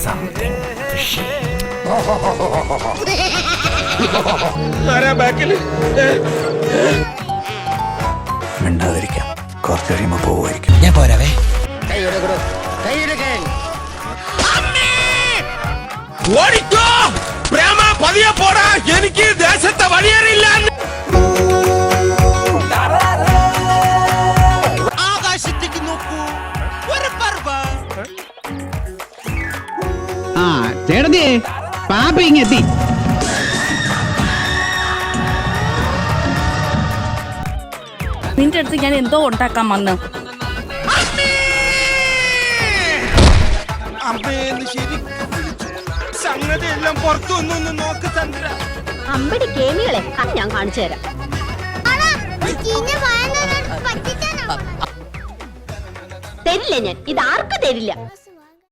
Something fishy. മിണ്ടാതിരിക്കാം, കുറച്ച് കഴിയുമ്പോ പോവുമായിരിക്കും. ഞാൻ പോരാവേ. എനിക്ക് ദേശത്തെ വഴിയേറില്ല. ആകാശത്തേക്ക് നോക്കൂ, ഒരു പർവ്വം. ചേട്ടത്തിയേ, പാപ്പ ഇങ്ങെത്തി. നിന്റെ അടുത്ത് ഞാൻ എന്തോ ഉണ്ടാക്കാൻ വന്നു. സംഗതി എല്ലാം പുറത്തു വന്നൊന്ന് നോക്ക് ചന്ദ്ര. അമ്പടി കേമികളെ അത് ഞാൻ കാണിച്ചു തരാം. തരില്ല ഞാൻ, ഇത് ആർക്കും തരില്ല.